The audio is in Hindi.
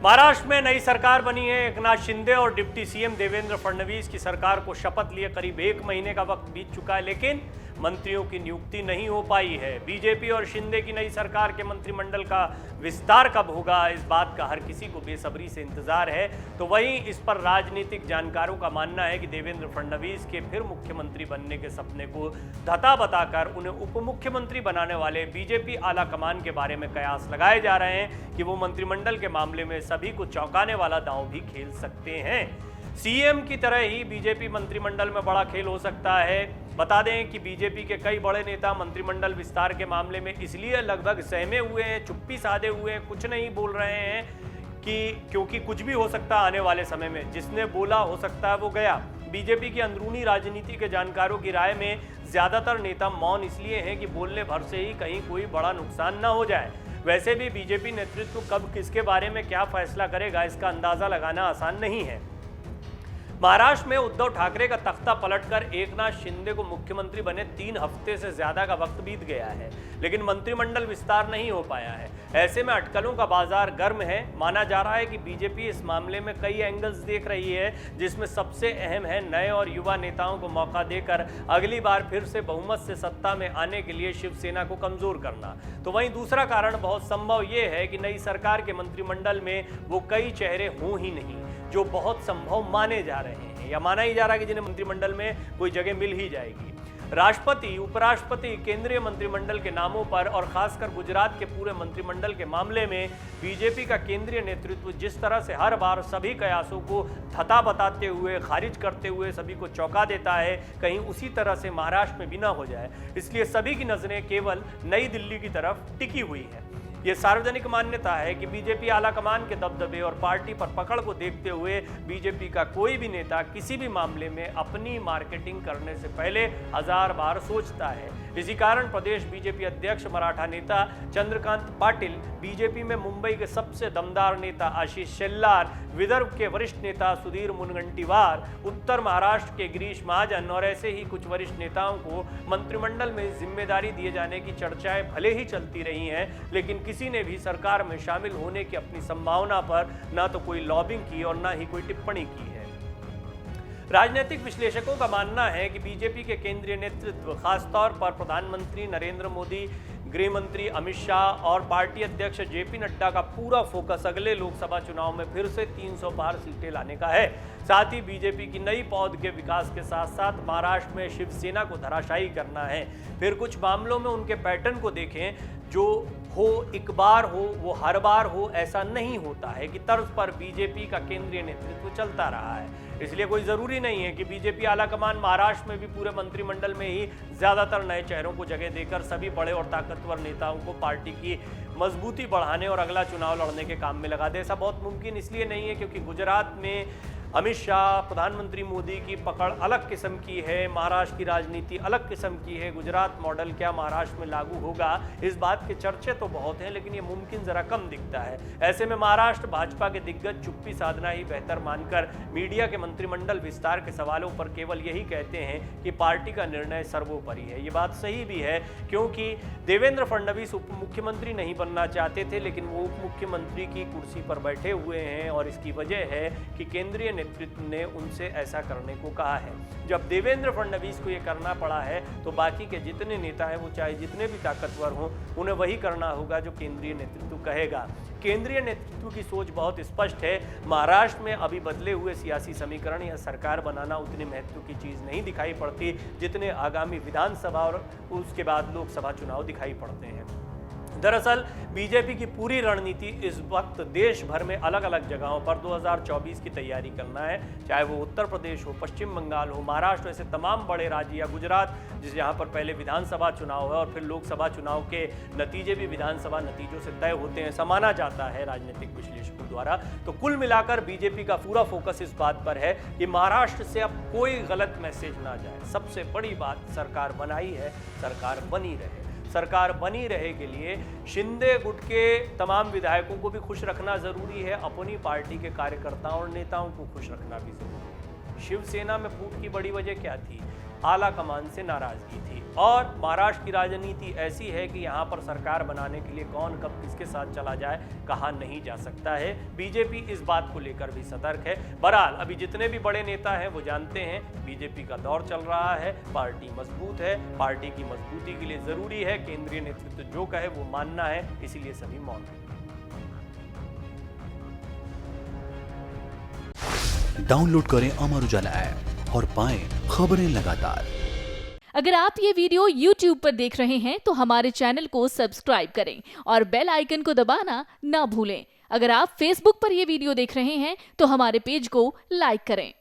महाराष्ट्र में नई सरकार बनी है। एकनाथ शिंदे और डिप्टी सीएम देवेंद्र फडणवीस की सरकार को शपथ लिए करीब 1 महीने का वक्त बीत चुका है, लेकिन मंत्रियों की नियुक्ति नहीं हो पाई है। बीजेपी और शिंदे की नई सरकार के मंत्रिमंडल का विस्तार कब होगा, इस बात का हर किसी को बेसब्री से इंतजार है। तो वहीं इस पर राजनीतिक जानकारों का मानना है कि देवेंद्र फडणवीस के फिर मुख्यमंत्री बनने के सपने को धता बताकर उन्हें उप मुख्यमंत्री बनाने वाले बीजेपी आला कमान के बारे में कयास लगाए जा रहे हैं कि वो मंत्रिमंडल के मामले में सभी को चौंकाने वाला दांव भी खेल सकते हैं। सीएम की तरह ही बीजेपी मंत्रिमंडल में बड़ा खेल हो सकता है। बता दें कि बीजेपी के कई बड़े नेता मंत्रिमंडल विस्तार के मामले में इसलिए लगभग सहमे हुए हैं, चुप्पी साधे हुए हैं, कुछ नहीं बोल रहे हैं क्योंकि कुछ भी हो सकता है आने वाले समय में। जिसने बोला हो सकता है वो गया। बीजेपी की अंदरूनी राजनीति के जानकारों की राय में ज्यादातर नेता मौन इसलिए हैं कि बोलने भर से ही कहीं कोई बड़ा नुकसान न हो जाए। वैसे भी बीजेपी नेतृत्व कब किसके बारे में क्या फैसला करेगा, इसका अंदाजा लगाना आसान नहीं है। महाराष्ट्र में उद्धव ठाकरे का तख्ता पलटकर एकनाथ शिंदे को मुख्यमंत्री बने 3 हफ्ते से ज्यादा का वक्त बीत गया है, लेकिन मंत्रिमंडल विस्तार नहीं हो पाया है। ऐसे में अटकलों का बाजार गर्म है। माना जा रहा है कि बीजेपी इस मामले में कई एंगल्स देख रही है, जिसमें सबसे अहम है नए और युवा नेताओं को मौका देकर अगली बार फिर से बहुमत से सत्ता में आने के लिए शिवसेना को कमजोर करना। तो वहीं दूसरा कारण बहुत संभव ये है कि नई सरकार के मंत्रिमंडल में वो कई चेहरे हों ही नहीं जो बहुत संभव माने जा रहे हैं, या माना ही जा रहा है कि जिन्हें मंत्रिमंडल में कोई जगह मिल ही जाएगी। राष्ट्रपति, उपराष्ट्रपति, केंद्रीय मंत्रिमंडल के नामों पर और खासकर गुजरात के पूरे मंत्रिमंडल के मामले में बीजेपी का केंद्रीय नेतृत्व जिस तरह से हर बार सभी कयासों को थता बताते हुए, खारिज करते हुए सभी को चौंका देता है, कहीं उसी तरह से महाराष्ट्र में भी ना हो जाए, इसलिए सभी की नजरें केवल नई दिल्ली की तरफ टिकी हुई है। ये सार्वजनिक मान्यता है कि बीजेपी आलाकमान के दबदबे और पार्टी पर पकड़ को देखते हुए बीजेपी का कोई भी नेता किसी भी मामले में अपनी मार्केटिंग करने से पहले 1000 बार सोचता है। इसी कारण प्रदेश बीजेपी अध्यक्ष मराठा नेता चंद्रकांत पाटिल, बीजेपी में मुंबई के सबसे दमदार नेता आशीष शेल्लार, विदर्भ के वरिष्ठ नेता सुधीर मुनगंटीवार, उत्तर महाराष्ट्र के गिरीश महाजन और ऐसे ही कुछ वरिष्ठ नेताओं को मंत्रिमंडल में जिम्मेदारी दिए जाने की चर्चाएं भले ही चलती रही हैं, लेकिन किसी ने भी सरकार में शामिल होने की अपनी संभावना पर ना तो कोई लॉबिंग की और ना ही कोई टिप्पणी की है। राजनीतिक विश्लेषकों का मानना है कि बीजेपी के केंद्रीय नेतृत्व, खासतौर पर प्रधानमंत्री नरेंद्र मोदी, गृह मंत्री अमित शाह और पार्टी अध्यक्ष जेपी नड्डा का पूरा फोकस अगले लोकसभा चुनाव में फिर से 300 पार सीटें लाने का है। साथ ही बीजेपी की नई पौध के विकास के साथ साथ महाराष्ट्र में शिवसेना को धराशायी करना है। फिर कुछ मामलों में उनके पैटर्न को देखें, जो हो एक बार हो वो हर बार हो, ऐसा नहीं होता है कि तर्ज पर बीजेपी का केंद्रीय नेतृत्व चलता रहा है। इसलिए कोई जरूरी नहीं है कि बीजेपी आलाकमान महाराष्ट्र में भी पूरे मंत्रिमंडल में ही ज्यादातर नए चेहरों को जगह देकर सभी बड़े और ताकतवर नेताओं को पार्टी की मजबूती बढ़ाने और अगला चुनाव लड़ने के काम में लगा दे। ऐसा बहुत मुमकिन इसलिए नहीं है क्योंकि गुजरात में अमित शाह, प्रधानमंत्री मोदी की पकड़ अलग किस्म की है, महाराष्ट्र की राजनीति अलग किस्म की है। गुजरात मॉडल क्या महाराष्ट्र में लागू होगा, इस बात के चर्चे तो बहुत हैं, लेकिन ये मुमकिन जरा कम दिखता है। ऐसे में महाराष्ट्र भाजपा के दिग्गज चुप्पी साधना ही बेहतर मानकर मीडिया के मंत्रिमंडल विस्तार के सवालों पर केवल यही कहते हैं कि पार्टी का निर्णय सर्वोपरि है। ये बात सही भी है क्योंकि देवेंद्र फडणवीस उप मुख्यमंत्री नहीं बनना चाहते थे, लेकिन वो उप मुख्यमंत्री की कुर्सी पर बैठे हुए हैं और इसकी वजह है कि केंद्रीय नेतृत्व ने उनसे ऐसा करने को कहा है। जब देवेंद्र फडणवीस को यह करना पड़ा है तो बाकी के जितने नेता हैं, वो चाहे जितने भी ताकतवर हों, उन्हें वही करना होगा जो केंद्रीय नेतृत्व कहेगा। केंद्रीय नेतृत्व की सोच बहुत स्पष्ट है। महाराष्ट्र में अभी बदले हुए सियासी समीकरण या सरकार बनाना उतनी महत्व की चीज नहीं दिखाई पड़ती जितने आगामी विधानसभा और उसके बाद लोकसभा चुनाव दिखाई पड़ते हैं। दरअसल बीजेपी की पूरी रणनीति इस वक्त देश भर में अलग अलग जगहों पर 2024 की तैयारी करना है, चाहे वो उत्तर प्रदेश हो, पश्चिम बंगाल हो, महाराष्ट्र, ऐसे तमाम बड़े राज्य, या गुजरात जिस यहाँ पर पहले विधानसभा चुनाव है और फिर लोकसभा चुनाव के नतीजे भी विधानसभा नतीजों से तय होते हैं, समाना जाता है राजनीतिक विश्लेषकों द्वारा। तो कुल मिलाकर बीजेपी का पूरा फोकस इस बात पर है कि महाराष्ट्र से अब कोई गलत मैसेज ना जाए। सबसे बड़ी बात, सरकार बनाई है, सरकार बनी रहे। सरकार बनी रहे के लिए शिंदे गुट के तमाम विधायकों को भी खुश रखना जरूरी है, अपनी पार्टी के कार्यकर्ताओं और नेताओं को खुश रखना भी जरूरी है। शिवसेना में फूट की बड़ी वजह क्या थी? आला कमान से नाराजगी थी। और महाराष्ट्र की राजनीति ऐसी है कि यहाँ पर सरकार बनाने के लिए कौन कब किसके साथ चला जाए कहा नहीं जा सकता है। बीजेपी इस बात को लेकर भी सतर्क है। बहरहाल अभी जितने भी बड़े नेता हैं वो जानते हैं बीजेपी का दौर चल रहा है, पार्टी मजबूत है, पार्टी की मजबूती के लिए जरूरी है केंद्रीय नेतृत्व जो कहे वो मानना है, इसीलिए सभी मौन हैं। डाउनलोड करें अमर उजाला ऐप और पाएं खबरें लगातार। अगर आप ये वीडियो YouTube पर देख रहे हैं तो हमारे चैनल को सब्सक्राइब करें और बेल आइकन को दबाना ना भूलें। अगर आप Facebook पर ये वीडियो देख रहे हैं तो हमारे पेज को लाइक करें।